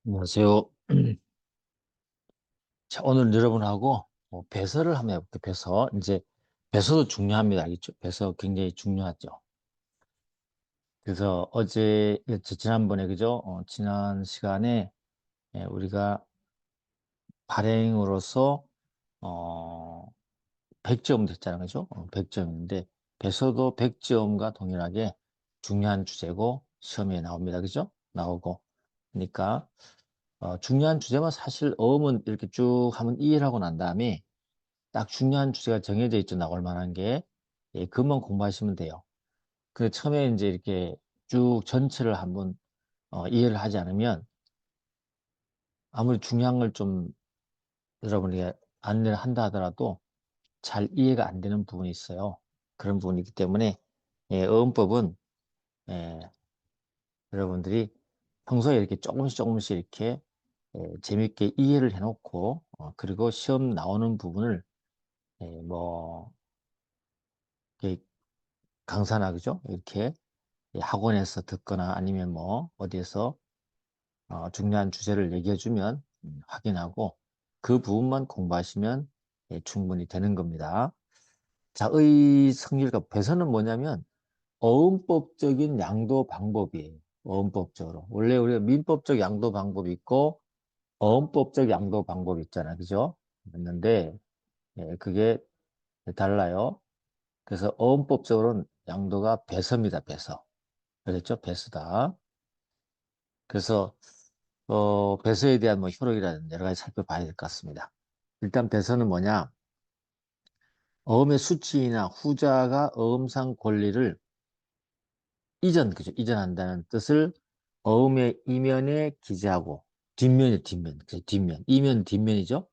안녕하세요. 자, 오늘 여러분하고 배설을 한번 해볼게요. 배설도 중요합니다. 알겠죠? 배설 굉장히 중요하죠. 그래서 지난번에, 그죠? 지난 시간에 우리가 발행으로서, 어, 100점 됐잖아요. 그죠? 100점인데, 배설도 100점과 동일하게 중요한 주제고, 시험에 나옵니다. 그죠? 나오고. 그러니까, 중요한 주제만 사실 어음은 이렇게 쭉 한번 이해를 하고 난 다음에, 딱 중요한 주제가 정해져 있죠. 나올 만한 게. 예, 그것만 공부하시면 돼요. 그 처음에 이제 이렇게 쭉 전체를 한번 이해를 하지 않으면 아무리 중요한 걸 좀 여러분이 안내를 한다 하더라도 잘 이해가 안 되는 부분이 있어요. 그런 부분이 있기 때문에 어음법은 예, 여러분들이 평소에 이렇게 조금씩 이렇게 재밌게 이해를 해놓고 그리고 시험 나오는 부분을 뭐 이렇게 강사나 그죠? 이렇게 학원에서 듣거나 아니면 뭐 어디에서 중요한 주제를 얘기해 주면 확인하고 그 부분만 공부하시면 충분히 되는 겁니다. 자, 의 성질과 배선은 뭐냐면 어음법적인 양도 방법이에요. 어음법적으로. 원래 우리가 민법적 양도 방법이 있고 어음법적 양도 방법이 있잖아요. 그죠? 있는데 그게 달라요. 그래서 어음법적으로는 양도가 배서입니다. 배서. 그랬죠? 배서다. 그래서 배서에 대한 뭐 효력이라든지 여러 가지 살펴봐야 될 것 같습니다. 일단 배서는 뭐냐? 어음의 수치나 후자가 어음상 권리를 그죠? 이전한다는 뜻을 어음의 이면에 기재하고 뒷면, 그죠? 뒷면. 이면, 뒷면이죠?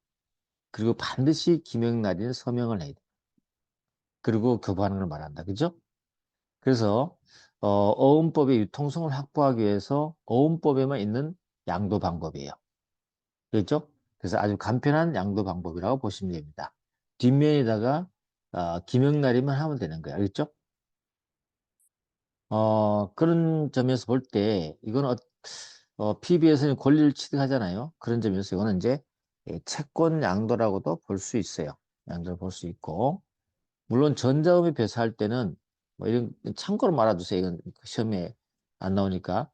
그리고 반드시 기명날인 서명을 해야 돼. 그리고 교부하는 걸 말한다. 그죠? 그래서 어음법의 유통성을 확보하기 위해서 어음법에만 있는 양도 방법이에요. 그렇죠? 그래서 아주 간편한 양도 방법이라고 보시면 됩니다. 뒷면에다가 기명날이만 하면 되는 거예요. 알겠죠? 그런 점에서 볼 때 이건 PB에서는 권리를 취득하잖아요. 그런 점에서 이거는 이제 채권 양도라고도 볼 수 있어요. 양도를 볼 수 있고 물론 전자음이 배서할 때는 뭐 이런 참고로 말아주세요. 이건 시험에 안 나오니까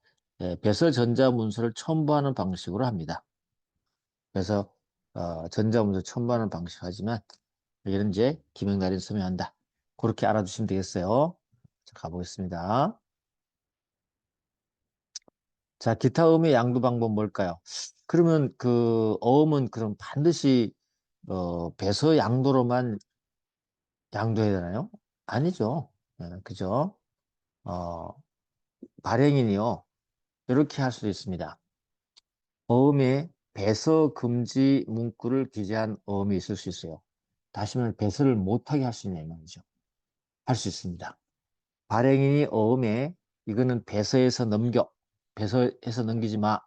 배서 전자 문서를 첨부하는 방식으로 합니다. 그래서 전자문서 첨부하는 방식 하지만 여기는 이제 기명날인 서명한다. 그렇게 알아두시면 되겠어요. 자, 가보겠습니다. 자, 기타 음의 양도 방법 뭘까요? 그러면 그 어음은 그럼 반드시 배서 양도로만 양도해야 되나요? 아니죠. 그죠? 어, 발행인이요. 이렇게 할 수도 있습니다. 어음에 배서 금지 문구를 기재한 어음이 있을 수 있어요. 다시 말해 배서를 못하게 할 수 있냐 이 말이죠. 할 수 있습니다. 발행인이 어음에 이거는 배서해서 넘기지 마.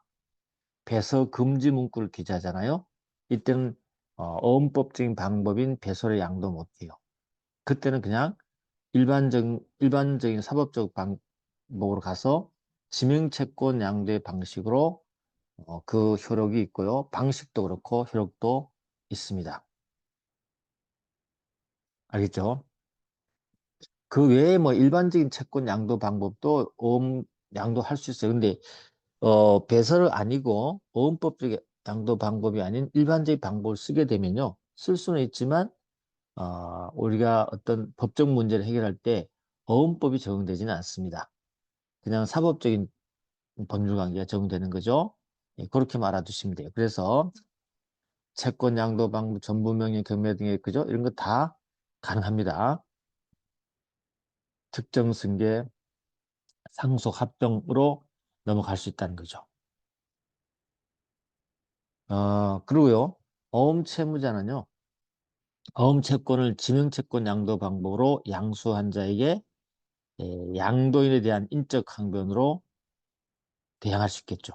배서 금지 문구를 기재하잖아요. 이때는 어음법적인 방법인 배서를 양도 못해요. 그때는 그냥 일반적인 사법적 방법으로 가서 지명채권 양도의 방식으로 그 효력이 있고요. 방식도 그렇고 효력도 있습니다. 알겠죠? 그 외에 뭐 일반적인 채권 양도 방법도 양도할 수 있어요. 근데 배설을 아니고 어음법적 양도 방법이 아닌 일반적인 방법을 쓰게 되면요. 쓸 수는 있지만 우리가 어떤 법적 문제를 해결할 때 어음법이 적용되지는 않습니다. 그냥 사법적인 법률 관계가 적용되는 거죠. 예, 그렇게 말아두시면 돼요. 그래서 채권 양도 방법, 전부명령 경매 등의 그죠? 이런 거 다 가능합니다. 특정 승계, 상속 합병으로 넘어갈 수 있다는 거죠. 그리고요, 어음채무자는요, 어음채권을 지명채권 양도 방법으로 양수한 자에게 양도인에 대한 인적 항변으로 대항할 수 있겠죠.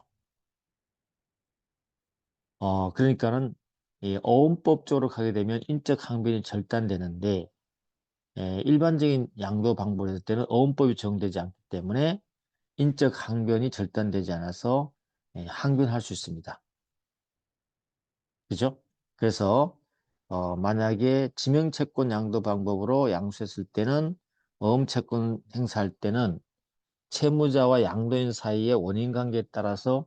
그러니까는 이 어음법적으로 가게 되면 인적 항변이 절단되는데 일반적인 양도 방법을 했을 때는 어음법이 적용되지 않기 때문에 인적 항변이 절단되지 않아서 항변할 수 있습니다. 그죠? 그래서 만약에 지명채권 양도 방법으로 양수했을 때는 어음채권 행사할 때는 채무자와 양도인 사이의 원인관계에 따라서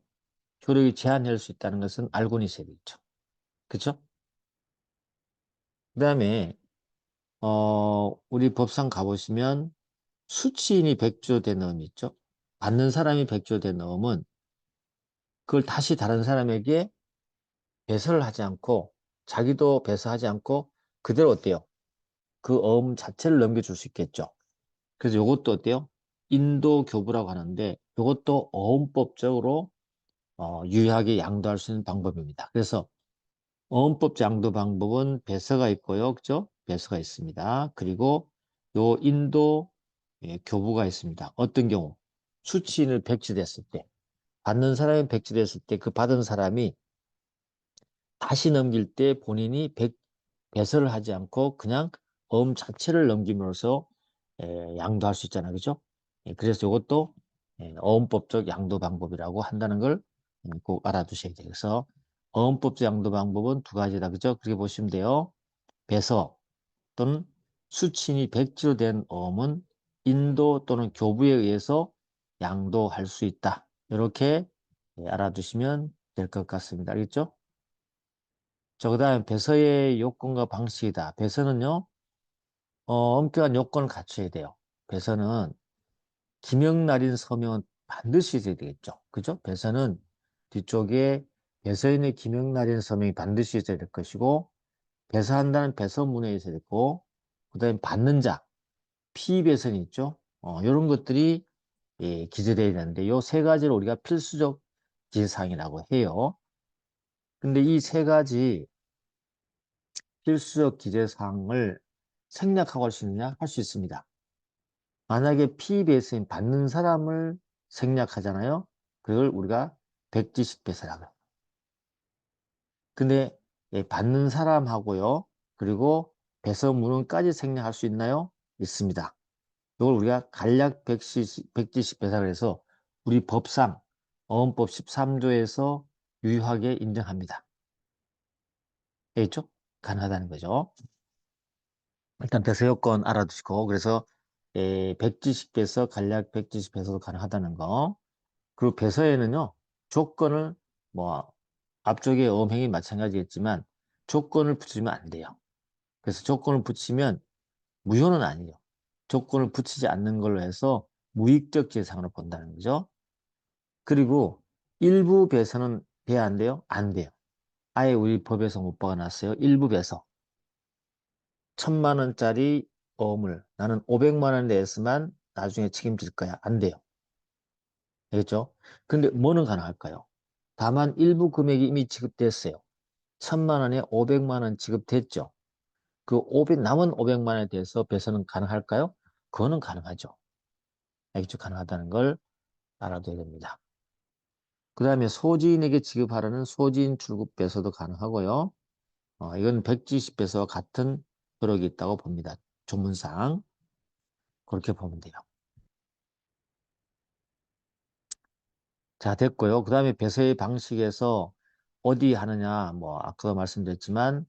효력이 제한될 수 있다는 것은 알고는 있어야 되겠죠. 그죠? 그 다음에 우리 법상 가보시면 수취인이 백조된 어음이 있죠. 받는 사람이 백조된 어음은 그걸 다시 다른 사람에게 배설을 하지 않고 자기도 배설하지 않고 그대로 어때요? 그 어음 자체를 넘겨줄 수 있겠죠. 그래서 이것도 어때요? 인도교부라고 하는데 이것도 어음법적으로 유효하게 양도할 수 있는 방법입니다. 그래서 어음법 양도 방법은 배서가 있고요. 그죠? 배서가 있습니다. 그리고 요 인도 교부가 있습니다. 어떤 경우? 수취인을 백지됐을 때, 받는 사람이 백지됐을 때 그 받은 사람이 다시 넘길 때 본인이 배설을 하지 않고 그냥 어음 자체를 넘김으로써 양도할 수 있잖아요. 그죠? 그래서 이것도 어음법적 양도 방법이라고 한다는 걸 꼭 알아두셔야 돼요. 그래서 어음법적 양도 방법은 두 가지다. 그죠? 그렇게 보시면 돼요. 배서 또는 수친이 백지로 된 어음은 인도 또는 교부에 의해서 양도할 수 있다. 이렇게 알아두시면 될 것 같습니다. 알겠죠? 자, 그 다음에 배서의 요건과 방식이다. 배서는요, 엄격한 요건을 갖춰야 돼요. 배서는 기명날인 서명은 반드시 있어야 되겠죠. 그죠? 배서는 뒤쪽에 배서인의 기명날인 서명이 반드시 있어야 될 것이고, 배서한다는 배서문에 있어야 되고, 그 다음에 받는 자, 피배선이 있죠. 이런 것들이 기재되어야 되는데, 요 세 가지를 우리가 필수적 지사항이라고 해요. 근데 이 세 가지 필수적 기재사항을 생략하고 할 수 있느냐? 할 수 있습니다. 만약에 PBS인 받는 사람을 생략하잖아요. 그걸 우리가 백지식 배설하고. 근데 받는 사람하고요. 그리고 배설문헌까지 생략할 수 있나요? 있습니다. 이걸 우리가 간략 백지식 배설을 해서 우리 법상 어원법 13조에서 유효하게 인정합니다. 알겠죠? 가능하다는 거죠. 일단 배서 요건 알아두시고 그래서 백지식 배서, 간략 백지식 배서도 가능하다는 거. 그리고 배서에는요 조건을 뭐 앞쪽에 어음행위 마찬가지겠지만 조건을 붙이면 안 돼요. 그래서 조건을 붙이면 무효는 아니에요. 조건을 붙이지 않는 걸로 해서 무익적 재상으로 본다는 거죠. 그리고 일부 배서는 돼야 안 돼요? 안 돼요. 아예 우리 법에서 못 박아놨어요. 일부 배서. 1,000만 원짜리 어음을 나는 500만 원 내에서만 나중에 책임질 거야. 안 돼요. 알겠죠? 근데 뭐는 가능할까요? 다만 일부 금액이 이미 지급됐어요. 1,000만 원에 500만 원 지급됐죠. 그 500, 남은 500만 원에 대해서 배서는 가능할까요? 그거는 가능하죠. 알겠죠? 가능하다는 걸 알아둬야 됩니다. 그 다음에 소지인에게 지급하라는 소지인 출급 배서도 가능하고요. 이건 170배서와 같은 효력이 있다고 봅니다. 조문상. 그렇게 보면 돼요. 자, 됐고요. 그 다음에 배서의 방식에서 어디 하느냐, 뭐, 아까도 말씀드렸지만,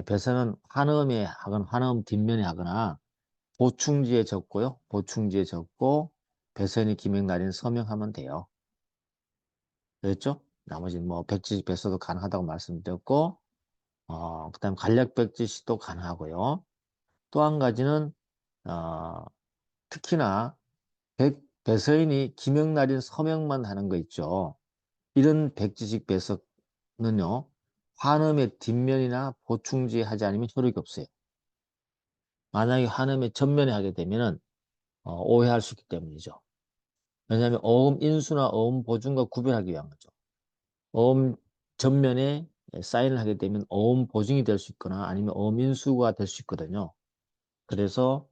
배서는 환음에 하거나, 환음 뒷면에 하거나, 보충지에 적고요. 보충지에 적고, 배서인의 기명 날인 서명하면 돼요. 그랬죠? 나머지는 뭐, 백지식 배서도 가능하다고 말씀드렸고, 그 다음 간략 백지식도 가능하고요. 또 한 가지는, 어, 특히나, 배서인이 기명 날인 서명만 하는 거 있죠. 이런 백지식 배석은요, 환음의 뒷면이나 보충지에 하지 않으면 효력이 없어요. 만약에 환음의 전면에 하게 되면은 오해할 수 있기 때문이죠. 왜냐하면 어음 인수나 어음 보증과 구별하기 위한 거죠. 어음 전면에 사인을 하게 되면 어음 보증이 될 수 있거나 아니면 어음 인수가 될 수 있거든요. 그래서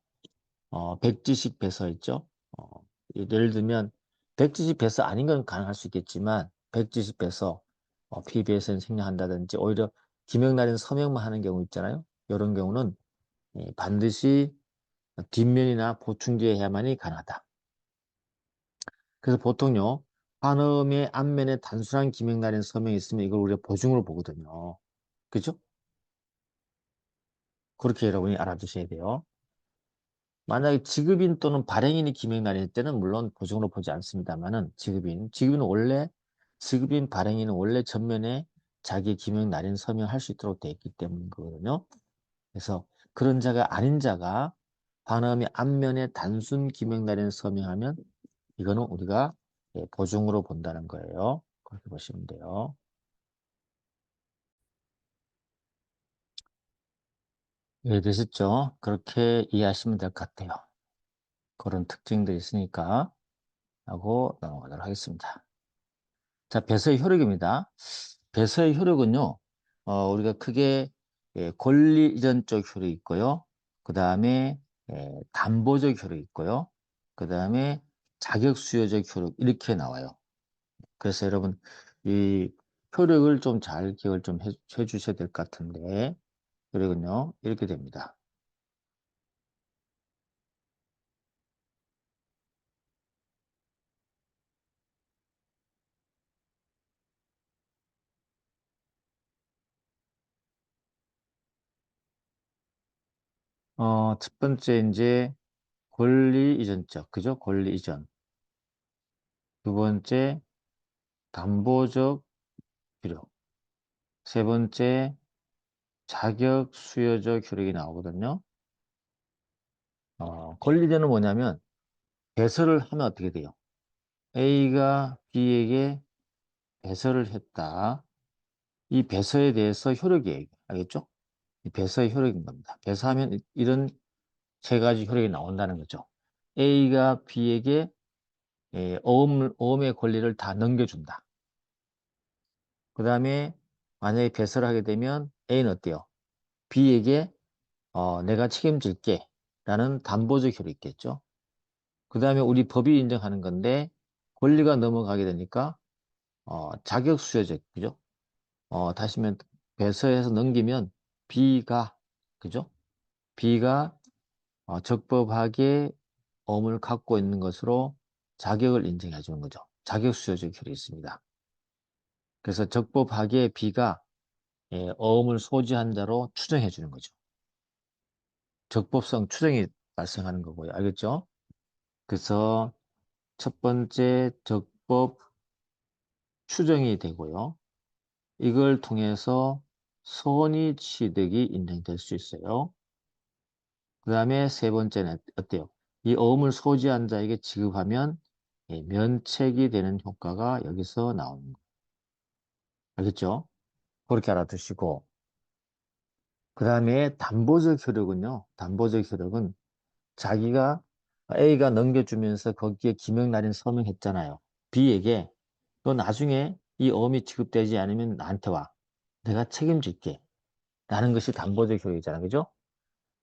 백지식 배서 있죠. 어, 예를 들면 백지식 배서 아닌 건 가능할 수 있겠지만 백지식 배서 PBS는 생략한다든지 오히려 기명날인 서명만 하는 경우 있잖아요. 이런 경우는 반드시 뒷면이나 보충지에 해야만이 가능하다. 그래서 보통요 반음의 앞면에 단순한 기명날인 서명이 있으면 이걸 우리가 보증으로 보거든요. 그죠? 그렇게 여러분이 알아두셔야 돼요. 만약에 지급인 또는 발행인이 기명날일 때는 물론 보증으로 보지 않습니다만은 지급인은 원래 지급인 발행인은 원래 전면에 자기 기명날인 서명할 수 있도록 되어 있기 때문이거든요. 그래서 그런 자가 아닌 자가 반음이 앞면에 단순 기명날인 서명하면 이거는 우리가 보증으로 본다는 거예요. 그렇게 보시면 돼요. 이해되셨죠? 그렇게 이해하시면 될 것 같아요. 그런 특징들이 있으니까 하고 넘어가도록 하겠습니다. 자, 배서의 효력입니다. 배서의 효력은요, 우리가 크게 권리 이전적 효력이 있고요. 그 다음에 담보적 효력이 있고요. 그 다음에 자격 수여적 효력 이렇게 나와요. 그래서 여러분 이 효력을 좀 잘 기억을 좀 해주셔야 될 것 같은데 효력은요 이렇게 됩니다. 첫 번째 이제 권리 이전적 그죠? 권리 이전. 두 번째 담보적 효력. 세 번째 자격 수여적 효력이 나오거든요. 권리전은 뭐냐면 배설을 하면 어떻게 돼요? A가 B에게 배설을 했다. 이 배서에 대해서 효력이에요. 알겠죠? 이 배서의 효력인 겁니다. 배서하면 이런 세 가지 효력이 나온다는 거죠. A가 B에게 어음의 권리를 다 넘겨준다. 그 다음에 만약에 배설을 하게 되면 A는 어때요? B에게 내가 책임질게 라는 담보적 효력이 있겠죠. 그 다음에 우리 법이 인정하는 건데 권리가 넘어가게 되니까 자격 수여적 그죠? 다시면 배서해서 넘기면 B가 그죠? B가 적법하게 어음을 갖고 있는 것으로 자격을 인정해 주는 거죠. 자격 수여적 효력이 있습니다. 그래서 적법하게 B가 어음을 소지한 자로 추정해 주는 거죠. 적법성 추정이 발생하는 거고요. 알겠죠? 그래서 첫 번째 적법 추정이 되고요. 이걸 통해서 선의 취득이 인정될 수 있어요. 그 다음에 세 번째는 어때요? 이 어음을 소지한 자에게 지급하면 면책이 되는 효과가 여기서 나오는 거예요. 알겠죠? 그렇게 알아두시고 그 다음에 담보적 효력은요. 담보적 효력은 자기가 A가 넘겨주면서 거기에 기명날인 서명했잖아요. B에게 너 나중에 이 어음이 지급되지 않으면 나한테 와. 내가 책임질게. 라는 것이 담보적 효력이잖아요. 그죠?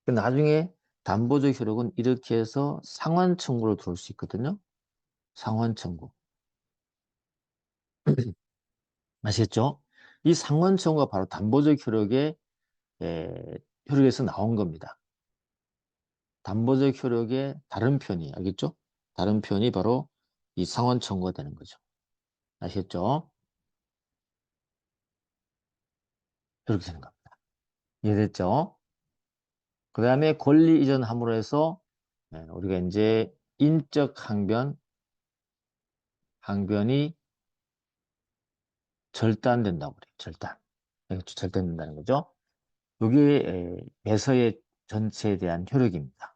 나중에 담보적 효력은 이렇게 해서 상환 청구로 들어올 수 있거든요. 상환 청구. 아시겠죠? 이 상환 청구가 바로 담보적 효력에서 나온 겁니다. 담보적 효력의 다른 편이 알겠죠? 다른 편이 바로 이 상환 청구가 되는 거죠. 아시겠죠? 이렇게 되는 겁니다. 이해됐죠? 그 다음에 권리 이전함으로 해서 우리가 이제 인적 항변이 절단된다고 그래요. 절단된다는 거죠. 이게 배서의 전체에 대한 효력입니다.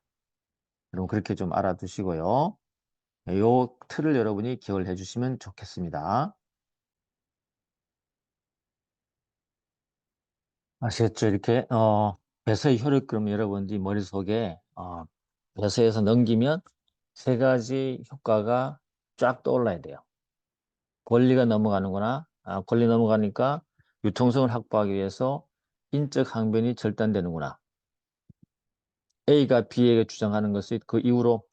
여러분 그렇게 좀 알아두시고요. 요 틀을 여러분이 기억을 해주시면 좋겠습니다. 아시겠죠? 이렇게 배서의 효력 그럼 여러분들이 머릿속에 배서에서 넘기면 세 가지 효과가 쫙 떠올라야 돼요. 권리가 넘어가는구나. 권리 넘어가니까 유통성을 확보하기 위해서 인적 항변이 절단되는구나. A가 B에게 주장하는 것이 그 이후로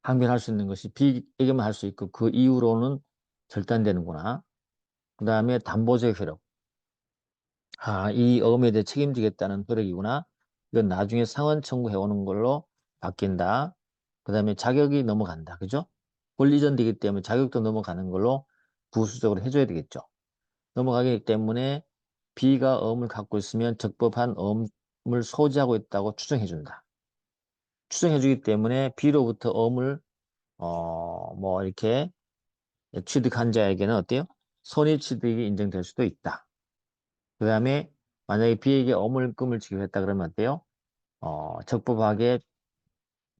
항변할 수 있는 것이 B에게만 할 수 있고 그 이후로는 절단되는구나. 그 다음에 담보적 효력. 이 어음에 대해 책임지겠다는 효력이구나. 이건 나중에 상환 청구해 오는 걸로 바뀐다. 그 다음에 자격이 넘어간다. 그죠? 권리 이전되기 때문에 자격도 넘어가는 걸로 부수적으로 해줘야 되겠죠. 넘어가기 때문에 B가 어음을 갖고 있으면 적법한 어음을 소지하고 있다고 추정해준다. 추정해주기 때문에 B로부터 어음을 뭐 이렇게 취득한 자에게는 어때요? 손해취득이 인정될 수도 있다. 그 다음에 만약에 B에게 어물금을 지급했다 그러면 어때요? 적법하게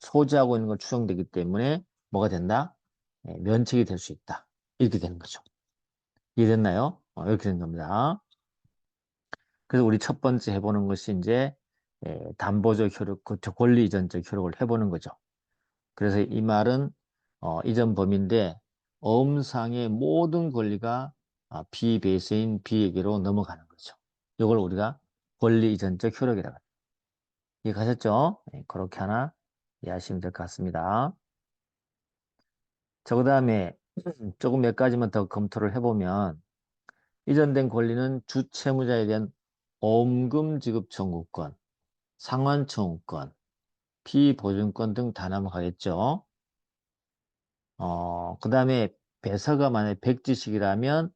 소지하고 있는 걸 추정되기 때문에 뭐가 된다? 면책이 될 수 있다. 이렇게 되는 거죠. 이해됐나요? 이렇게 된 겁니다. 그래서 우리 첫 번째 해보는 것이 이제 담보적 효력, 그 권리 이전적 효력을 해보는 거죠. 그래서 이 말은 이전 범위인데 어음상의 모든 권리가 비배수인 B에게로 넘어가는 거죠. 이걸 우리가 권리 이전적 효력이라고 합니다. 이해가셨죠? 네, 그렇게 하나 이해하시면 될 것 같습니다. 자, 그 다음에 조금 몇 가지만 더 검토를 해보면 이전된 권리는 주채무자에 대한 어음금 지급 청구권, 상환 청구권, 피보증권 등 다 넘어가겠죠. 그 다음에 배서가 만약 백지식이라면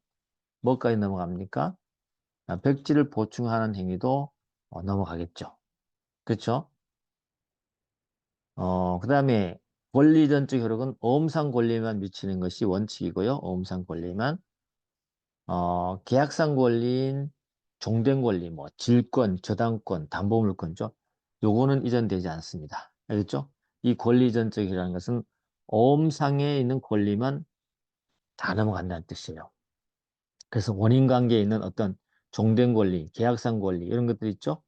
뭐까지 넘어갑니까? 백지를 보충하는 행위도 넘어가겠죠. 그렇죠? 그 다음에 권리전적 효력은 어음상 권리에만 미치는 것이 원칙이고요. 어음상 권리만. 계약상 권리인 종된 권리, 뭐 질권, 저당권, 담보물권죠. 요거는 이전되지 않습니다. 알겠죠? 이 권리전적이라는 것은 어음상에 있는 권리만 다 넘어간다는 뜻이에요. 그래서 원인관계에 있는 어떤 종된 권리, 계약상 권리 이런 것들 있죠?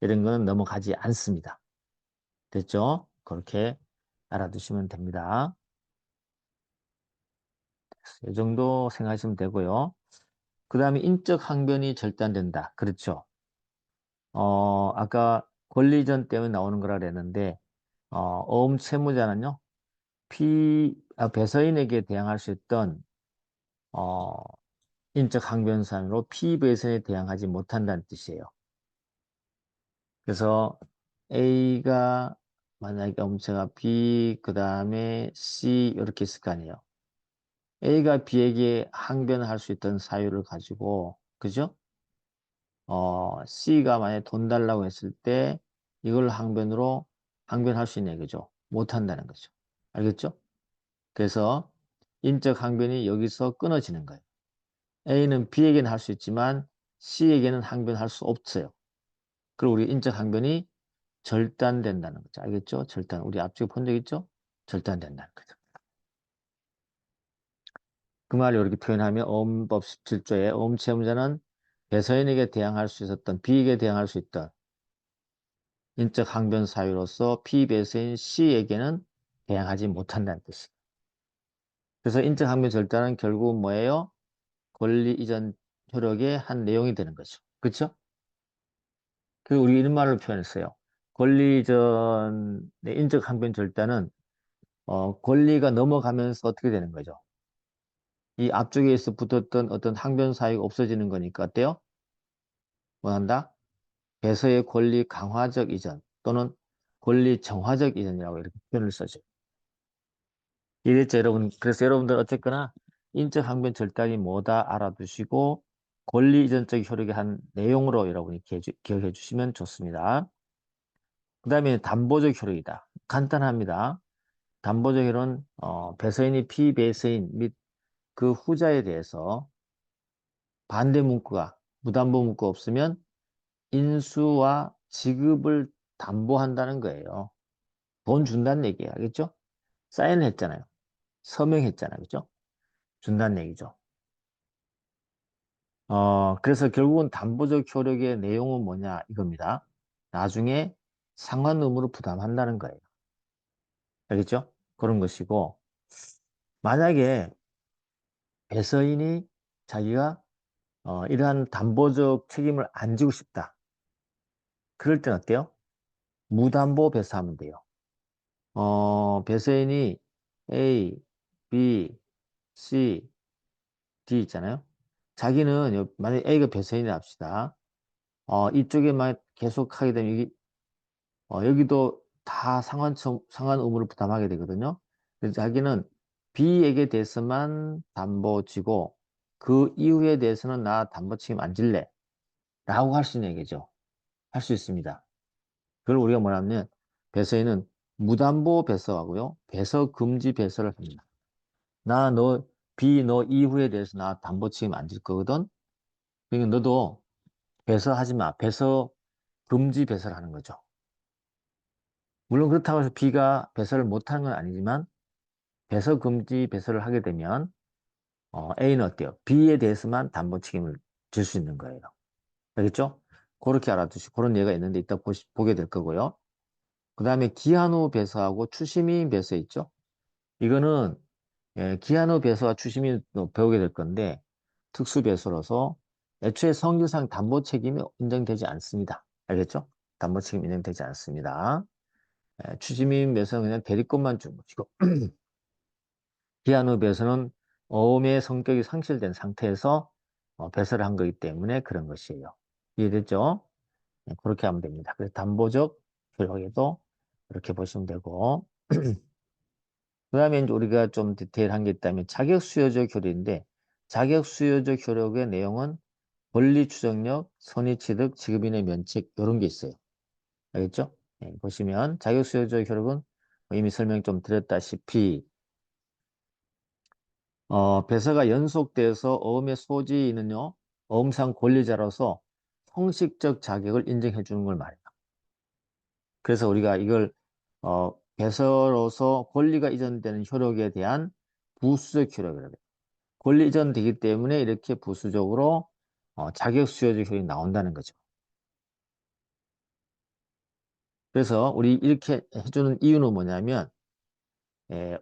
이런 거는 넘어가지 않습니다. 됐죠? 그렇게 알아두시면 됩니다. 이 정도 생각하시면 되고요. 그 다음에 인적 항변이 절단된다. 그렇죠? 아까 권리전 때문에 나오는 거라 그랬는데, 어음 채무자는요, 배서인에게 대항할 수 있던, 어, 인적 항변상으로 피배선에 대항하지 못한다는 뜻이에요. 그래서 A가 만약에 엄체가 B, 그 다음에 C 이렇게 있을 거 아니에요. A가 B에게 항변할 수 있던 사유를 가지고, 그죠? C가 만약에 돈 달라고 했을 때 이걸 항변할 수 있냐, 그죠? 못한다는 거죠. 알겠죠? 그래서 인적 항변이 여기서 끊어지는 거예요. A는 B에게는 할 수 있지만 C에게는 항변할 수 없어요. 그리고 우리 인적 항변이 절단된다는 거죠. 알겠죠? 절단. 우리 앞쪽에 본 적 있죠? 절단된다는 거죠. 그 말을 이렇게 표현하면 어음법 17조에 어음채무자는 배서인에게 대항할 수 있었던 B에게 대항할 수 있던 인적 항변 사유로서 피배서인 C에게는 대항하지 못한다는 뜻이에요. 그래서 인적 항변 절단은 결국 뭐예요? 권리 이전 효력의 한 내용이 되는 거죠. 그렇죠? 그 우리 이런 말로 표현했어요. 권리 이전의 인적 항변 절단은 권리가 넘어가면서 어떻게 되는 거죠? 이 앞쪽에서 붙었던 어떤 항변 사유가 없어지는 거니까 어때요? 뭐 한다? 배서의 권리 강화적 이전 또는 권리 정화적 이전이라고 이렇게 표현을 써죠. 이랬죠, 여러분. 그래서 여러분들 어쨌거나 인적 항변 절단이 뭐다 알아두시고 권리 이전적 효력의 한 내용으로 여러분이 기억해 주시면 좋습니다. 그 다음에 담보적 효력이다. 간단합니다. 담보적 효력은 배서인이 피배서인 및 그 후자에 대해서 반대 문구가 무담보 문구 없으면 인수와 지급을 담보한다는 거예요. 돈 준다는 얘기예요. 알겠죠? 사인을 했잖아요. 서명했잖아요. 그죠? 준다는 얘기죠. 그래서 결국은 담보적 효력의 내용은 뭐냐 이겁니다. 나중에 상환 의무를 부담한다는 거예요. 알겠죠? 그런 것이고 만약에 배서인이 자기가 이러한 담보적 책임을 안 지고 싶다. 그럴 땐 어때요? 무담보 배서하면 돼요. 배서인이 A, B, C, D 있잖아요. 자기는 만약에 A가 배서인이라 합시다. 이쪽에만 계속 하게 되면 여기도 다 상환 의무를 부담하게 되거든요. 그래서 자기는 B에게 대해서만 담보 지고 그 이후에 대해서는 나 담보 책임 안 질래 라고 할 수 있는 얘기죠. 할 수 있습니다. 그걸 우리가 뭐냐면 배서에는 무담보 배서하고요. 배서 금지 배서를 합니다. 나 너 B 너 이후에 대해서 나 담보 책임 안 질 거거든. 그러니까 너도 배서하지 마. 배서 금지 배서를 하는 거죠. 물론 그렇다고 해서 B가 배서를 못하는 건 아니지만 배서 금지 배서를 하게 되면 A는 어때요? B에 대해서만 담보 책임을 질 수 있는 거예요. 알겠죠? 그렇게 알아두시고 그런 예가 있는데 이따 보게 될 거고요. 그 다음에 기한 후 배서하고 추심인 배서 있죠? 이거는 기한 후 배서와 추심인 배우게 될 건데 특수 배서로서 애초에 성질상 담보 책임이 인정되지 않습니다. 알겠죠? 담보 책임 인정되지 않습니다. 추심인 배서는 그냥 대리권만 준 것이고 기한 후 배서는 어음의 성격이 상실된 상태에서 배서를 한 거기 때문에 그런 것이에요. 이해됐죠? 네, 그렇게 하면 됩니다. 그래서 담보적 효력에도 이렇게 보시면 되고 그 다음에 이제 우리가 좀 디테일한 게 있다면 자격수요적 효력인데 자격수요적 효력의 내용은 권리추정력, 선의취득, 지급인의 면책 이런 게 있어요. 알겠죠? 네, 보시면 자격수요적 효력은 이미 설명 좀 드렸다시피 배서가 연속돼서 어음의 소지는요 어음상 권리자로서 형식적 자격을 인정해 주는 걸 말해요. 그래서 우리가 이걸 배서로서 권리가 이전되는 효력에 대한 부수적 효력이라고 해요. 권리 이전되기 때문에 이렇게 부수적으로 자격수요적 효력이 나온다는 거죠. 그래서 우리 이렇게 해주는 이유는 뭐냐면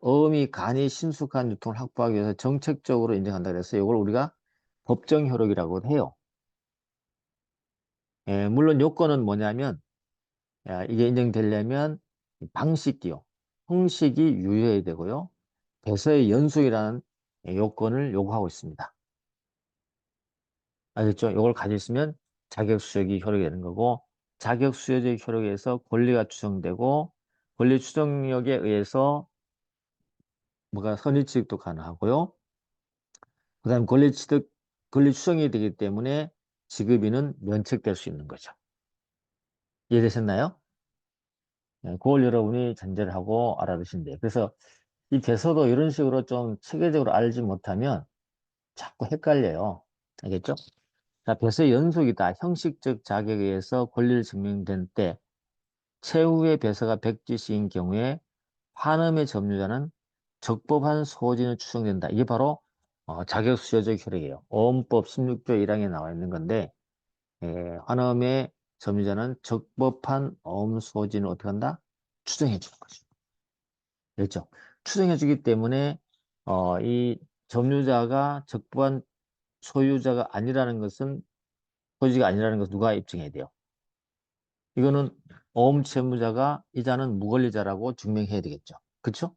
어음이 간이 신속한 유통을 확보하기 위해서 정책적으로 인정한다 그래서 이걸 우리가 법정 효력이라고 해요. 물론 요건은 뭐냐면 이게 인정되려면 방식이요. 형식이 유효해야 되고요. 배서의 연속이라는 요건을 요구하고 있습니다. 알겠죠? 이걸 가지고 있으면 자격수역이 효력이 되는 거고 자격수여적 효력에 의해서 권리가 추정되고 권리 추정력에 의해서 뭐가 선의취득도 가능하고요. 그 다음 권리 추정이 되기 때문에 지급인은 면책될 수 있는 거죠. 이해되셨나요? 네, 그걸 여러분이 전제를 하고 알아두시면 돼요. 그래서 이 배서도 이런 식으로 좀 체계적으로 알지 못하면 자꾸 헷갈려요. 알겠죠? 자, 배서의 연속이다. 형식적 자격에 의해서 권리를 증명된 때 최후의 배서가 백지시인 경우에 환음의 점유자는 적법한 소진을 추정된다. 이게 바로 자격수여적 효력이에요. 어음법 16조 1항에 나와 있는 건데 환음의 점유자는 적법한 어음 소진을 어떻게 한다? 추정해 주는 거죠. 그렇죠? 추정해 주기 때문에 이 점유자가 적법한 소유자가 아니라는 것은 소지가 아니라는 것을 누가 입증해야 돼요? 이거는 어음 채무자가 이자는 무권리자라고 증명해야 되겠죠. 그렇죠?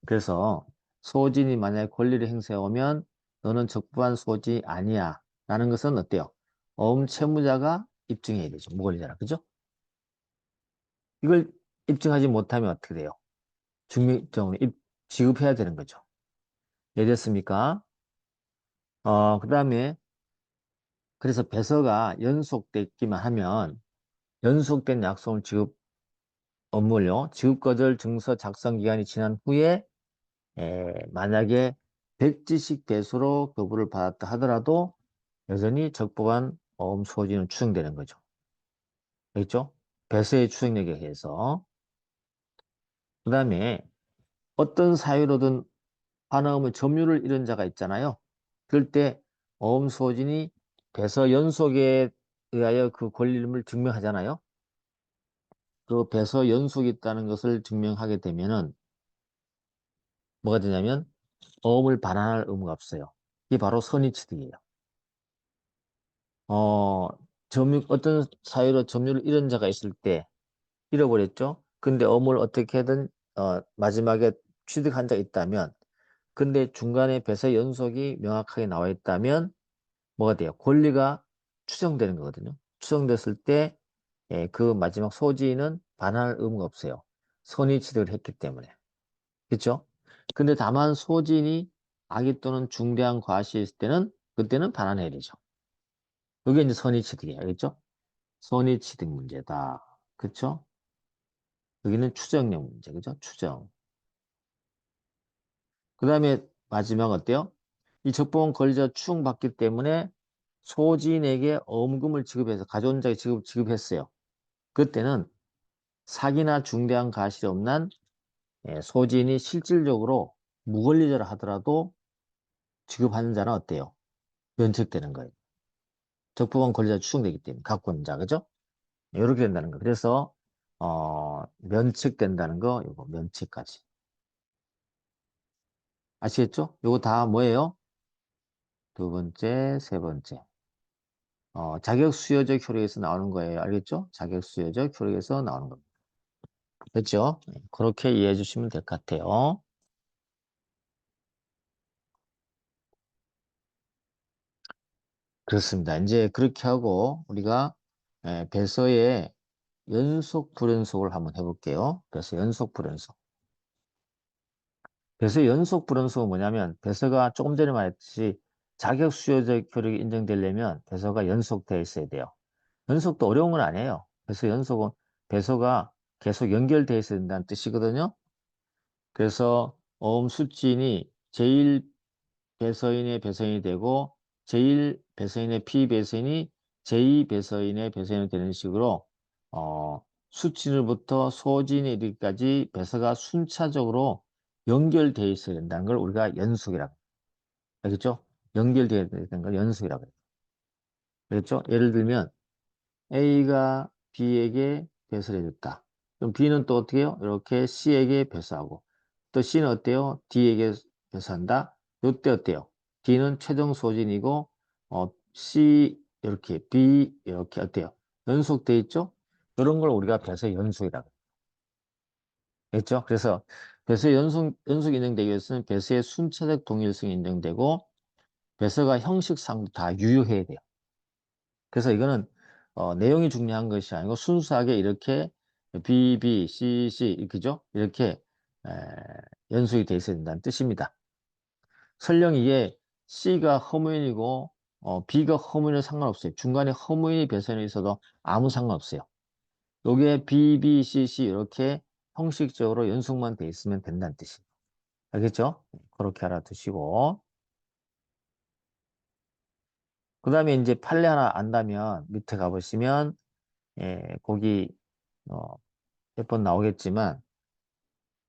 그래서 소진이 만약에 권리를 행사해 오면 너는 적법한 소지 아니야 라는 것은 어때요? 어음 채무자가 입증해야 되죠. 무권리자라. 그죠? 이걸 입증하지 못하면 어떻게 돼요? 증명증을 지급해야 되는 거죠. 이해됐습니까? 그 다음에 그래서 배서가 연속됐기만 하면 연속된 약속을 지급 업무를요. 지급거절 증서 작성 기간이 지난 후에 만약에 백지식 배수로 거부를 받았다 하더라도 여전히 적법한 어음 소지는 추정되는 거죠. 그렇죠? 배수의 추정력에 의해서. 그 다음에 어떤 사유로든 환어음의 점유를 잃은 자가 있잖아요. 그럴 때 어음 소진이 배서 연속에 의하여 그 권리임을 증명하잖아요. 그 배서 연속이 있다는 것을 증명하게 되면은 뭐가 되냐면 어음을 반환할 의무가 없어요. 이게 바로 선의취득이에요. 어, 어떤 사유로 점유를 잃은 자가 있을 때 잃어버렸죠. 근데 어음을 어떻게든 마지막에 취득한 자가 있다면 근데 중간에 배서 연속이 명확하게 나와 있다면 뭐가 돼요? 권리가 추정되는 거거든요. 추정됐을 때 그 마지막 소지는 반환할 의무가 없어요. 선의취득을 했기 때문에. 그렇죠? 근데 다만 소진이 악의 또는 중대한 과실이 있을 때는 그때는 반환해야 되죠. 그게 이제 선의취득이에요. 알겠죠? 선의취득 문제다. 그쵸? 여기는 추정력 문제, 그죠? 추정. 그 다음에 마지막 어때요? 이 적법한 권리자 추궁받기 때문에 소지인에게 어음금을 지급해서 가져온 자에게 지급했어요. 그때는 사기나 중대한 과실이 없는 소지인이 실질적으로 무권리자라 하더라도 지급하는 자는 어때요? 면책되는 거예요. 적법한 권리자 추정되기 때문에 갖고 있는 자, 그죠? 이렇게 된다는 거. 그래서 면책된다는 거, 이거 면책까지. 아시겠죠? 이거 다 뭐예요? 두 번째, 세 번째. 자격 수여적 효력에서 나오는 거예요. 알겠죠? 자격 수여적 효력에서 나오는 겁니다. 됐죠? 그렇게 이해해 주시면 될 것 같아요. 그렇습니다. 이제 그렇게 하고 우리가 배서의 연속 불연속을 한번 해볼게요. 배서 연속 불연속. 배서 연속 불연속은 뭐냐면 배서가 조금 전에 말했듯이 자격 수요적 효력이 인정되려면 배서가 연속되어 있어야 돼요. 연속도 어려운 건 아니에요. 그래서 연속은 배서가 계속 연결되어 있어야 된다는 뜻이거든요. 그래서 어음 수진이 제1 배서인의 배서인이 되고 제1 배서인의 피배서인이 제2 배서인의 배서인이 되는 식으로 수진으로부터 소진에 이르기까지 배서가 순차적으로 연결되어 있어야 된다는 걸 우리가 연속이라고 해요. 알겠죠? 연결되어 있는 걸 연속이라고 해요. 알겠죠? 예를 들면 A가 B에게 배설해 줬다. 그럼 B는 또 어떻게 해요? 이렇게 C에게 배설하고 또 C는 어때요? D에게 배설한다. 이때 어때요? D는 최종 소진이고 C 이렇게 B 이렇게 어때요? 연속돼 있죠? 이런 걸 우리가 배설 연속이라고 해요. 됐죠? 그래서 배설 연속 인정되기 위해서는 배설의 순차적 동일성이 인정되고 배설가 형식상도 다 유효해야 돼요. 그래서 이거는 내용이 중요한 것이 아니고 순수하게 이렇게 B, B, C, C 그죠? 이렇게 에, 연속이 돼 있어야 된다는 뜻입니다. 설령 이게 C가 허무인이고 B가 허무인은 상관없어요. 중간에 허무인이 배선에 있어도 아무 상관없어요. 요게 B, B, C, C 이렇게 형식적으로 연속만 돼 있으면 된다는 뜻이에요. 알겠죠? 그렇게 알아두시고 그 다음에 이제 판례 하나 안다면 밑에 가보시면 거기 어, 몇 번 나오겠지만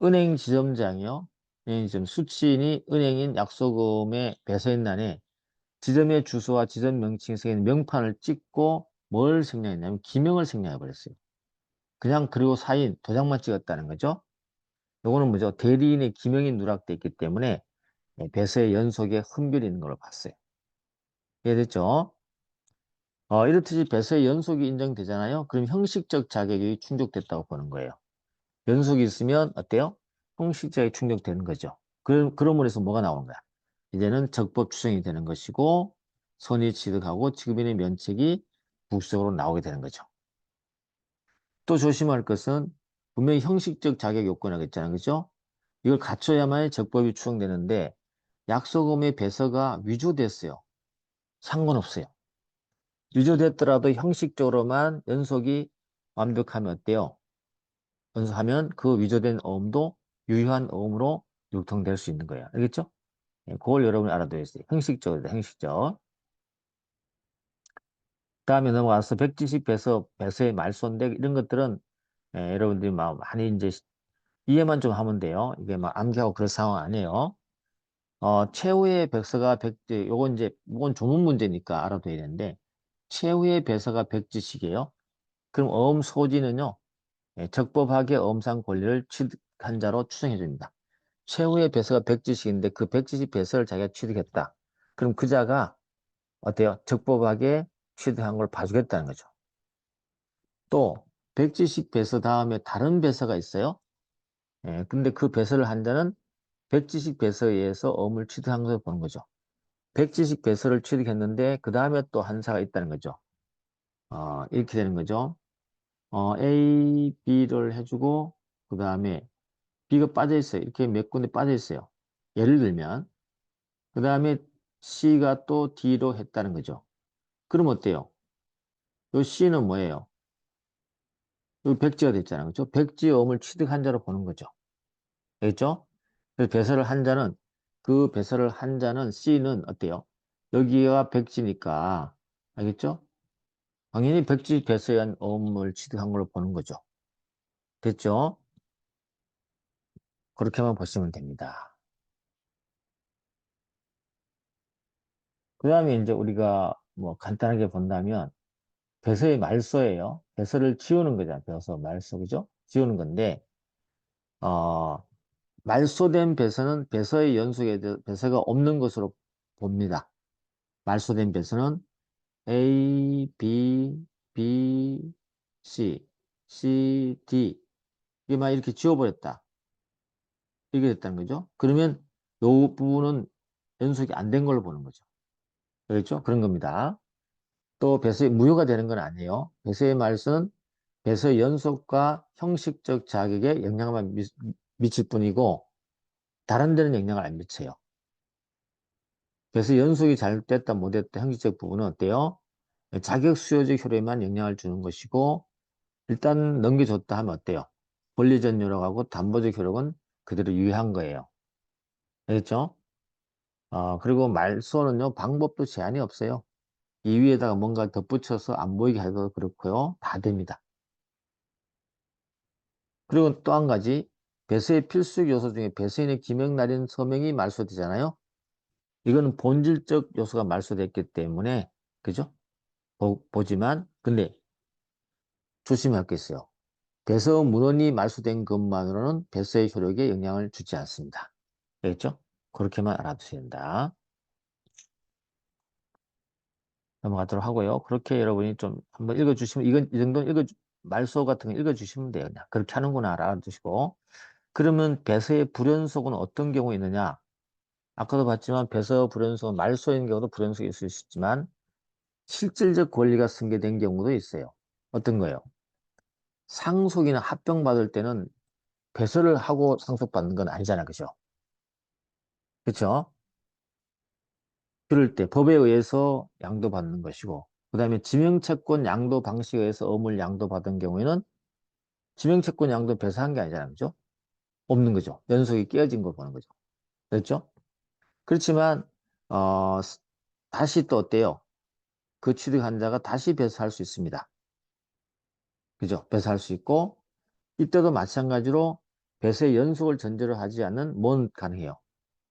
은행 지점장이요. 은행 지점 수취인이 은행인 약소금의 배서인란에 지점의 주소와 지점 명칭이 새긴 명판을 찍고 뭘 생략했냐면 기명을 생략해 버렸어요. 그냥 그리고 사인 도장만 찍었다는 거죠. 요거는 뭐죠? 대리인의 기명이 누락돼 있기 때문에 배서의 연속에 흠결이 있는 걸로 봤어요. 이해됐죠? 이렇듯이 배서의 연속이 인정되잖아요. 그럼 형식적 자격이 충족됐다고 보는 거예요. 연속이 있으면 어때요? 형식자에 충족되는 거죠. 그럼으로 해서 뭐가 나오는 거야? 이제는 적법 추정이 되는 것이고 선의 취득하고 지급인의 면책이 부수적으로 나오게 되는 거죠. 또 조심할 것은 분명히 형식적 자격 요건이라고 했잖아요. 그죠? 이걸 갖춰야만 적법이 추정되는데 약소금의 배서가 위조됐어요. 상관없어요. 위조됐더라도 형식적으로만 연속이 완벽하면 어때요? 연습하면 그 위조된 어음도 유효한 어음으로 유통될 수 있는 거예요. 알겠죠? 그걸 여러분이 알아둬야 돼요. 형식적이다, 형식적. 다음에 넘어가서 백지식 배서, 배서의 말소인데 이런 것들은 여러분들이 막 많이 이제 이해만 좀 하면 돼요. 이게 막 암기하고 그럴 상황 아니에요. 최후의 배서가 백지, 요건 조문 문제니까 알아둬야 되는데, 최후의 배서가 백지식이에요. 그럼 어음 소지는요, 적법하게 어음상 권리를 취득한 자로 추정해 줍니다. 최후의 배서가 백지식인데 그 백지식 배서를 자기가 취득했다. 그럼 그 자가 어때요? 적법하게 취득한 걸 봐주겠다는 거죠. 또 백지식 배서 다음에 다른 배서가 있어요. 근데 그 배서를 한 자는 백지식 배서에 의해서 어음을 취득한 것을 보는 거죠. 백지식 배서를 취득했는데 그 다음에 또 한 사가 있다는 거죠. 이렇게 되는 거죠. A, B를 해주고 그 다음에 B가 빠져 있어요. 이렇게 몇 군데 빠져 있어요. 예를 들면 그 다음에 C가 또 D로 했다는 거죠. 그럼 어때요? 요 C는 뭐예요? 요 백지가 됐잖아요. 그죠? 백지의 음을 취득한 자로 보는 거죠. 알겠죠? 그래서 배설을 한 자는 그 배설을 한 자는 C는 어때요? 여기가 백지니까 알겠죠? 당연히 백지 배설에 한 음을 취득한 걸로 보는 거죠. 됐죠? 그렇게만 보시면 됩니다. 그 다음에 이제 우리가 뭐 간단하게 본다면 배서의 말소예요. 배서를 지우는 거잖아. 배서 말소 그죠? 지우는 건데 말소된 배서는 배서의 연속에 대해 배서가 없는 것으로 봅니다. 말소된 배서는 A, B, B, C, C, D 이게 막 이렇게 지워버렸다. 이게 됐다는 거죠. 그러면 이 부분은 연속이 안 된 걸로 보는 거죠. 그렇죠? 그런 겁니다. 또 배수의 무효가 되는 건 아니에요. 배수의 말수는 배수의 연속과 형식적 자격에 영향만 미칠 뿐이고 다른 데는 영향을 안 미쳐요. 배수 연속이 잘됐다 못됐다 형식적 부분은 어때요? 자격 수요적 효력에만 영향을 주는 것이고 일단 넘겨줬다 하면 어때요? 권리적 효력하고 담보적 효력은 그대로 유효한 거예요. 알겠죠? 그리고 말소는요 방법도 제한이 없어요. 이 위에다가 뭔가 덧붙여서 안 보이게 해도 그렇고요. 다 됩니다. 그리고 또 한 가지 배서의 필수 요소 중에 배서인의 기명 날인 서명이 말소되잖아요. 이거는 본질적 요소가 말소됐기 때문에 그죠? 보지만 근데 조심할 게 있어요. 배서 문헌이 말소된 것만으로는 배서의 효력에 영향을 주지 않습니다. 알겠죠? 그렇게만 알아두셔야 된다. 넘어가도록 하고요. 그렇게 여러분이 좀 한번 읽어주시면 이건 이 정도는 말소 같은 거 읽어주시면 돼요. 그냥 그렇게 하는구나 알아두시고 그러면 배서의 불연속은 어떤 경우에 있느냐? 아까도 봤지만 배서 불연속, 말소인 경우도 불연속이 있을 수 있지만 실질적 권리가 승계된 경우도 있어요. 어떤 거요? 상속이나 합병받을 때는 배서를 하고 상속받는 건 아니잖아. 그죠? 그렇죠? 그럴 때 법에 의해서 양도받는 것이고 그 다음에 지명채권 양도 방식에 의해서 의무를 양도받은 경우에는 지명채권 양도 배서한 게 아니잖아요. 그죠? 없는 거죠. 연속이 깨어진 걸 보는 거죠. 그렇죠? 그렇지만 어, 다시 또 어때요? 그 취득한 자가 다시 배서할 수 있습니다. 그죠? 배서할 수 있고 이때도 마찬가지로 배서의 연속을 전제로 하지 않는 뭔 가능해요.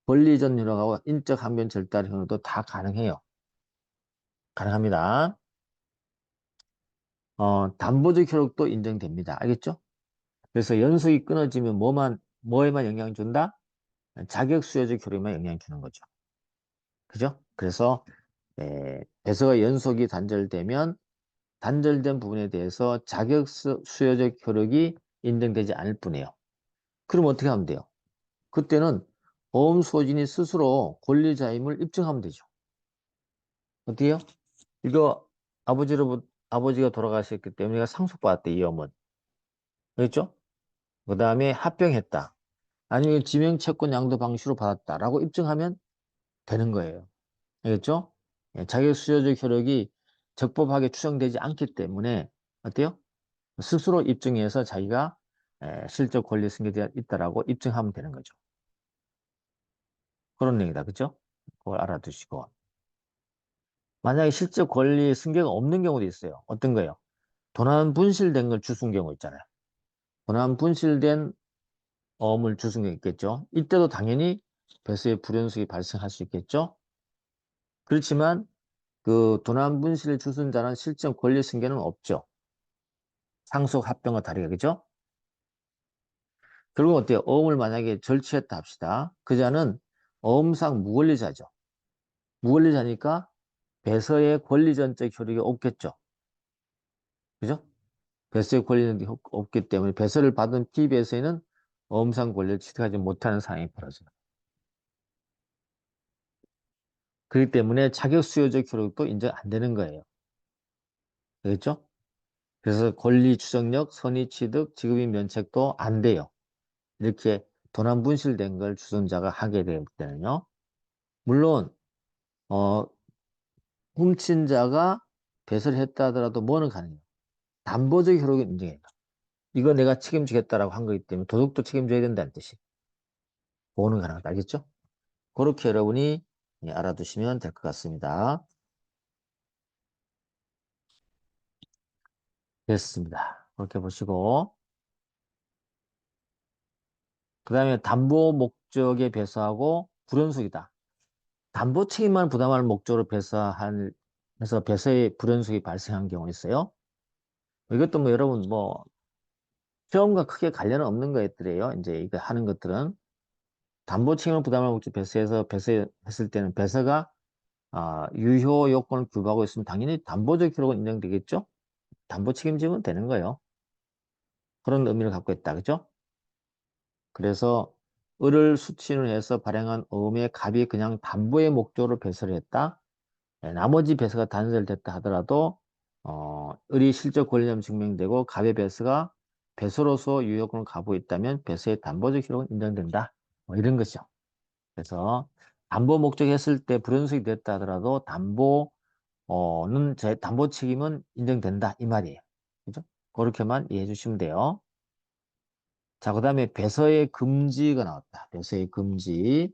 권리전 효력하고 인적 항변 절달 효력도 다 가능해요. 가능합니다. 담보적 효력도 인정됩니다. 알겠죠? 그래서 연속이 끊어지면 뭐에만 영향 준다? 자격 수요적 효력에만 영향 주는 거죠. 그죠? 그래서 배서가 연속이 단절되면 단절된 부분에 대해서 자격 수요적 효력이 인정되지 않을 뿐이에요. 그럼 어떻게 하면 돼요? 그때는 보험 수호진이 스스로 권리자임을 입증하면 되죠. 어때요? 이거 아버지가 돌아가셨기 때문에 내가 상속받았대, 이 엄은. 그렇죠? 그 다음에 합병했다. 아니면 지명채권 양도 방식으로 받았다라고 입증하면 되는 거예요. 알겠죠? 자격 수요적 효력이 적법하게 추정되지 않기 때문에 어때요? 스스로 입증해서 자기가 실적 권리 승계되어 있다라고 입증하면 되는 거죠. 그런 내용이다. 그죠? 그걸 알아두시고. 만약에 실적 권리 승계가 없는 경우도 있어요. 어떤 거예요? 도난 분실된 걸 주순 경우 있잖아요. 도난 분실된 어음을 주순 경우 있겠죠. 이때도 당연히 배수의 불연속이 발생할 수 있겠죠. 그렇지만 그 도난 분실 주순자는 실적 권리 승계는 없죠. 상속 합병과 다르게 그죠? 결국 어때요? 어음을 만약에 절취했다 합시다. 그 자는 어음상 무권리자죠. 무권리자니까 배서의 권리전적 효력이 없겠죠. 그죠? 배서의 권리는 없기 때문에 배서를 받은 피배서에는 어음상 권리를 취득하지 못하는 상황이 벌어져요. 그렇기 때문에 자격 수요적 효력도 인정 안 되는 거예요. 그렇죠? 그래서 권리 추정력, 선의 취득, 지급인 면책도 안 돼요. 이렇게 도난 분실된 걸 주선자가 하게 될 때는요. 물론 어, 훔친 자가 배설을 했다 하더라도 뭐는 가능해요. 담보적 효력이 인정해요. 이거 내가 책임지겠다라고 한 거기 때문에 도둑도 책임져야 된다는 뜻이. 보호는 가능하다. 알겠죠? 그렇게 여러분이 알아두시면 될 것 같습니다. 됐습니다. 그렇게 보시고 그 다음에 담보 목적에 배서하고 불연속이다. 담보 책임만 부담할 목적으로 해서 배서의 불연속이 발생한 경우 있어요. 이것도 뭐 여러분 뭐 시험과 크게 관련은 없는 것들이에요. 이제 이거 하는 것들은 담보 책임을 부담할 목적 배서해서 배서했을 때는 배서가 유효 요건을 불구하고 있으면 당연히 담보적 효력은 인정되겠죠? 담보 책임지면 되는 거예요. 그런 의미를 갖고 있다. 그죠? 그래서 을을 수친을 해서 발행한 어음의 갑이 그냥 담보의 목적으로 배서를 했다. 나머지 배서가 단설됐다 하더라도 을이 실적 권리점 증명되고 갑의 배서가 배서로서 유효권을 가지고 있다면 배서의 담보적 효력은 인정된다. 뭐 이런 것이죠. 그래서 담보 목적 했을 때 불연속이 됐다 하더라도 담보 책임은 인정된다 이 말이에요. 그죠? 그렇게만 이해해 주시면 돼요. 자, 그다음에 배서의 금지가 나왔다. 배서의 금지,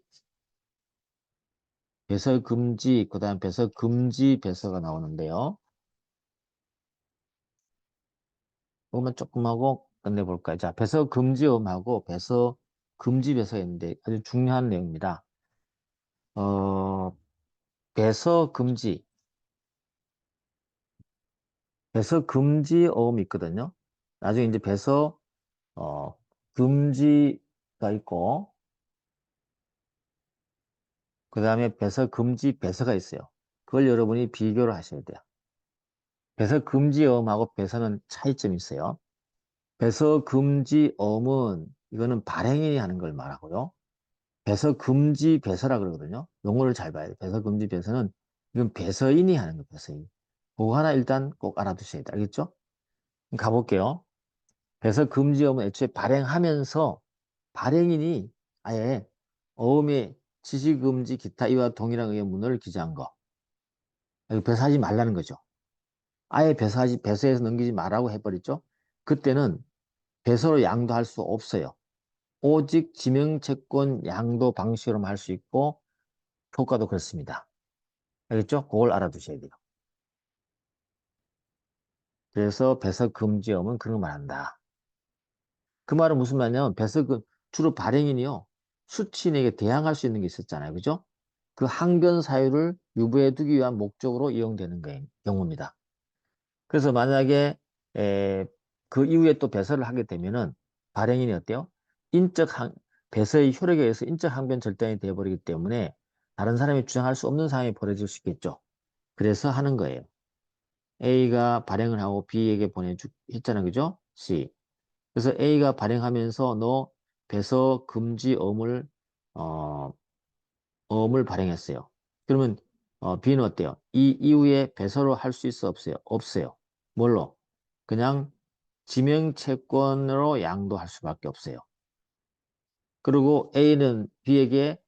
배서 금지, 그다음 배서 금지 배서가 나오는데요. 이것만 조금 하고 끝내볼까요? 자, 배서 금지음하고 배서 금지 배서인데 아주 중요한 내용입니다. 어, 배서 금지, 배서 금지 어음이 있거든요. 나중에 이제 배서 어, 금지가 있고, 그 다음에 배서 금지 배서가 있어요. 그걸 여러분이 비교를 하셔야 돼요. 배서 금지 어음하고 배서는 차이점이 있어요. 배서 금지 어음은 이거는 발행인이 하는 걸 말하고요. 배서 금지 배서라 그러거든요. 용어를 잘 봐야 돼요. 배서 금지 배서는 이건 배서인이 하는 거예요. 배서인. 그거 하나 일단 꼭 알아두셔야 돼요. 알겠죠? 가볼게요. 배서 금지 어음은 애초에 발행하면서 발행인이 아예 어음의 지시금지 기타 이와 동일한 의의 문헌을 기재한 거. 이거 배서하지 말라는 거죠. 아예 배서해서 넘기지 말라고 해버렸죠. 그때는 배서로 양도할 수 없어요. 오직 지명채권 양도 방식으로만 할 수 있고 효과도 그렇습니다. 알겠죠? 그걸 알아두셔야 돼요. 그래서 배서금지엄은 그런 걸 말한다. 그 말은 무슨 말이냐면 주로 발행인이요. 수취인에게 대항할 수 있는 게 있었잖아요. 그죠? 그 항변 사유를 유보해 두기 위한 목적으로 이용되는 경우입니다. 그래서 만약에 에, 그 이후에 또 배서를 하게 되면은 발행인이 어때요? 인적 항, 배서의 효력에 의해서 인적 항변 절단이 되어버리기 때문에 다른 사람이 주장할 수 없는 상황이 벌어질 수 있겠죠. 그래서 하는 거예요. A가 발행을 하고 B에게 했잖아요. 그죠? C. 그래서 A가 발행하면서 너 배서 금지 어, 어음을 발행했어요. 그러면 B는 어때요? 이 이후에 배서로 할 수 있어 없어요? 없어요. 뭘로? 그냥 지명채권으로 양도할 수밖에 없어요. 그리고 A는 B에게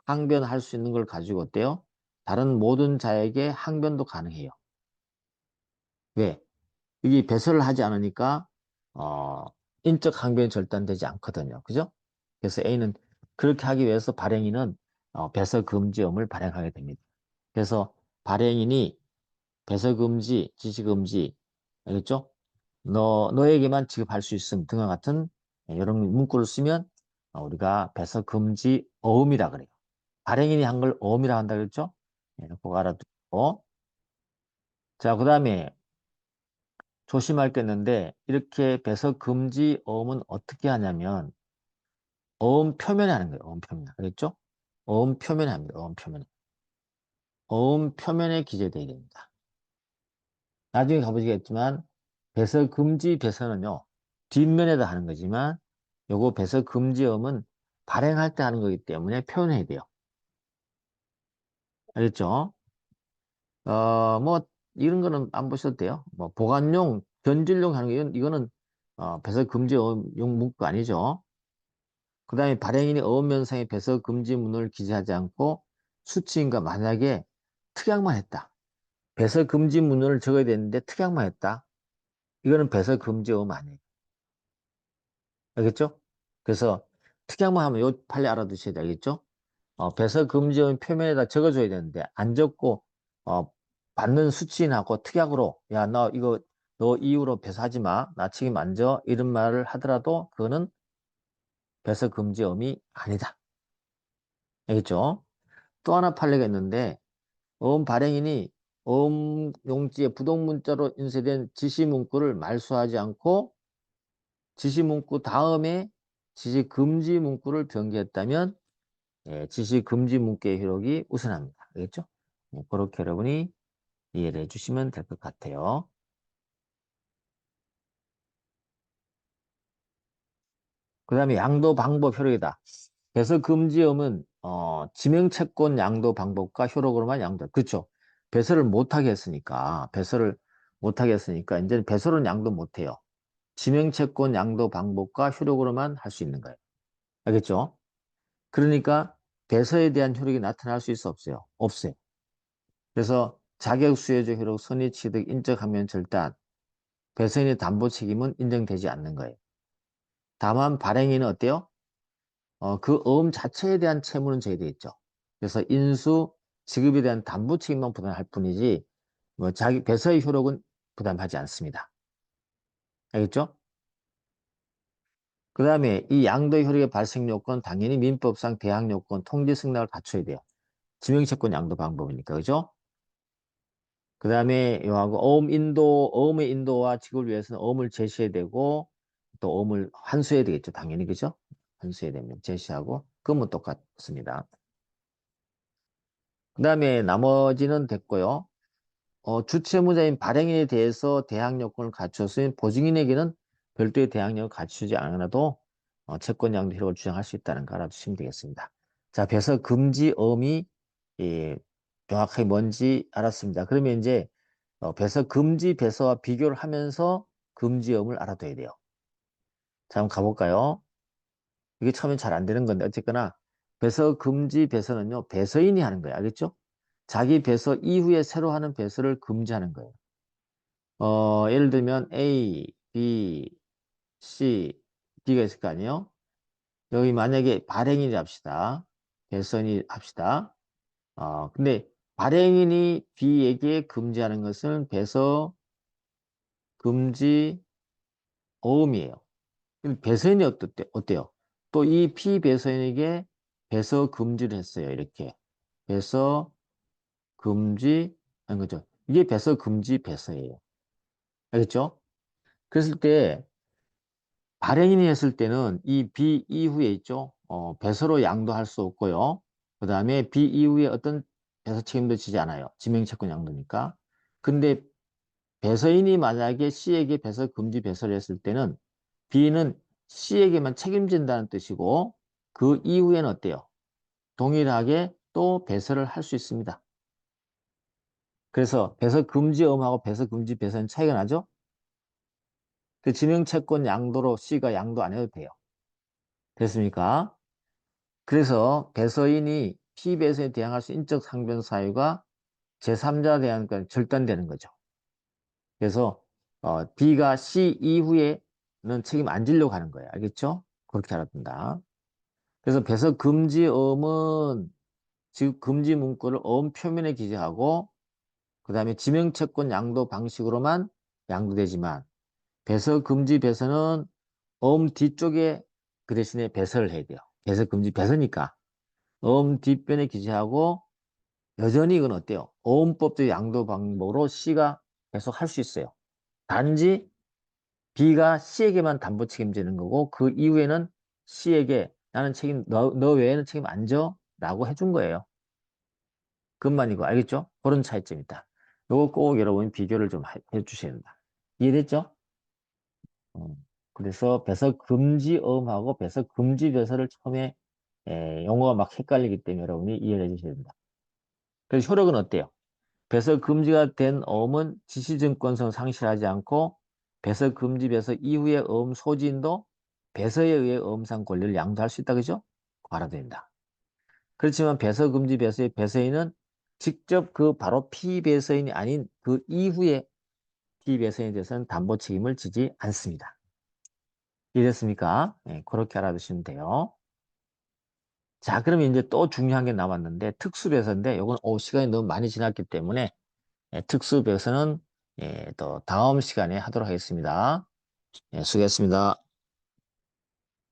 항변할 수 있는 걸 가지고 어때요? 다른 모든 자에게 항변도 가능해요. 왜? 이게 배설을 하지 않으니까 어, 인적 항변이 절단되지 않거든요. 그죠? 그래서 A는 그렇게 하기 위해서 발행인은 배설 금지음을 발행하게 됩니다. 그래서 발행인이 배설 금지, 지시 금지, 알겠죠? 너에게만 지급할 수 있음 등과 같은 이런 문구를 쓰면 우리가 배설 금지 어음이라 그래요. 발행인이 한 걸 어음이라 한다 그랬죠? 네, 그거 알아두고. 자, 그 다음에 조심할 게 있는데 이렇게 배석 금지 어음은 어떻게 하냐면 어음 표면에 하는 거예요. 어음 표면. 알겠죠? 어음 표면에 합니다. 어음 표면에. 어음 표면에 기재되어야 됩니다. 나중에 가보시겠지만 배석 금지 배서는요. 뒷면에다 하는 거지만 요거 배석 금지 어음은 발행할 때 하는 거기 때문에 표현해야 돼요. 알겠죠? 뭐 이런 거는 안 보셔도 돼요. 뭐 보관용, 변질용 하는 거 이거는 배석 금지 어음 용 문구 아니죠. 그 다음에 발행인이 어업면상에 배서 금지 문을 기재하지 않고 수취인과 만약에 특약만 했다. 배서 금지 문을 적어야 되는데 특약만 했다. 이거는 배서 금지 어음 아니에요. 알겠죠? 그래서 특약만 하면 요 빨리 알아두셔야 돼. 알겠죠? 배서 금지 어음 표면에다 적어줘야 되는데 안 적고 어, 받는 수취인하고 특약으로 야, 너 이거 너 이후로 배서하지 마. 나 책임 안 져. 이런 말을 하더라도 그거는 배서 금지 어음이 아니다. 알겠죠? 또 하나 판례가 있는데 어음 발행인이 어음 용지에 부동문자로 인쇄된 지시 문구를 말소하지 않고 지시 문구 다음에 지시 금지 문구를 변경했다면 예, 지시 금지 문구의 효력이 우선합니다. 알겠죠? 그렇게 여러분이 이해를 해주시면 될 것 같아요. 그 다음에 양도 방법 효력이다. 배서 금지음은 지명채권 양도 방법과 효력으로만 양도. 그렇죠. 배설을 못하게 했으니까 이제 배설은 양도 못해요. 지명채권 양도 방법과 효력으로만 할 수 있는 거예요. 알겠죠? 그러니까 배서에 대한 효력이 나타날 수 있어 없어요? 없어요. 그래서 자격 수혜적 효력, 선의 취득, 인적 항면 절단, 배서인의 담보 책임은 인정되지 않는 거예요. 다만 발행인은 어때요? 그 어음 자체에 대한 채무는 저희돼 있죠. 그래서 인수, 지급에 대한 담보 책임만 부담할 뿐이지, 뭐 자기 배서의 효력은 부담하지 않습니다. 알겠죠? 그 다음에 이 양도 효력의 발생 요건 당연히 민법상 대항 요건, 통지 승낙을 갖춰야 돼요. 지명채권 양도 방법이니까, 그죠? 그 다음에 요하고 어음의 인도와 지급을 위해서는 어음을 제시해야 되고, 또 어음을 환수해야 되겠죠. 당연히, 그죠? 환수해야 되면 제시하고, 그건 똑같습니다. 그 다음에 나머지는 됐고요. 주채무자인 발행인에 대해서 대항 요건을 갖췄으면 보증인에게는 별도의 대항력을 갖추지 않아도 채권 양도 효력을 주장할 수 있다는 거 알아두시면 되겠습니다. 자, 배서 금지 어음이 예, 정확하게 뭔지 알았습니다. 그러면 이제 배서 금지 배서와 비교를 하면서 금지 어음을 알아둬야 돼요. 자, 한번 가볼까요? 이게 처음엔 잘 안 되는 건데 어쨌거나 배서 금지 배서는요 배서인이 하는 거예요. 알겠죠? 자기 배서 이후에 새로 하는 배서를 금지하는 거예요. 예를 들면 A, B, C, D가 있을 거 아니에요? 여기 만약에 발행인이 합시다. 배서인이 합시다. 근데 발행인이 B에게 금지하는 것은 배서 금지 어음이에요. 그럼 배서인이 어때요? 또 이 피배서인에게 배서 금지를 했어요. 이렇게. 배서 금지, 아니, 그죠? 이게 배서 금지 배서예요. 알겠죠? 그랬을 때, 발행인이 했을 때는 이 비 이후에 있죠? 배서로 양도할 수 없고요. 그 다음에 비 이후에 어떤 배서 책임도 지지 않아요. 지명채권 양도니까. 근데 배서인이 만약에 C에게 배서 금지 배서를 했을 때는 B는 C에게만 책임진다는 뜻이고 그 이후에는 어때요? 동일하게 또 배서를 할 수 있습니다. 그래서 배서 금지음하고 배서 금지 배서는 차이가 나죠? 그 지명채권 양도로 C가 양도 안 해도 돼요. 됐습니까? 그래서 배서인이 피배서에 대항할 수 인적 상변 사유가 제3자 대항과 절단되는 거죠. 그래서 B가 C 이후에는 책임 안 지려고 하는 거예요. 알겠죠? 그렇게 알아둔다. 그래서 배서 금지음은 즉 금지 문구를 어음 표면에 기재하고 그 다음에 지명채권 양도 방식으로만 양도되지만 배서 금지 배서는 어음 뒤쪽에 그 대신에 배서를 해야 돼요. 배서 금지 배서니까 어음 뒷변에 기재하고 여전히 이건 어때요? 어음법적 양도 방법으로 C가 계속 할 수 있어요. 단지 B가 C에게만 담보 책임지는 거고 그 이후에는 C에게 나는 너 외에는 책임 안 져? 라고 해준 거예요. 그것만이고 알겠죠? 그런 차이점이 있다. 요거 꼭 여러분이 비교를 좀 해주셔야 된다. 이해됐죠? 어, 그래서 배서 금지 어음하고 배서 금지 배서를 처음에 용어가 막 헷갈리기 때문에 여러분이 이해를 해주셔야 된다. 그래서 효력은 어때요? 배서 금지가 된 어음은 지시증권성 상실하지 않고 배서 금지 배서 이후의 어음 소지인도 배서에 의해 어음상 권리를 양도할 수 있다. 그죠? 알아야 된다. 그렇지만 배서금지 배서의 배서인은 직접 그 바로 피배서인이 아닌 그 이후에 피배서인에 대해서는 담보 책임을 지지 않습니다. 이해됐습니까? 네, 그렇게 알아두시면 돼요. 자, 그러면 이제 또 중요한 게 남았는데 특수배서인데 이건 시간이 너무 많이 지났기 때문에 특수배서는 또 다음 시간에 하도록 하겠습니다. 수고했습니다.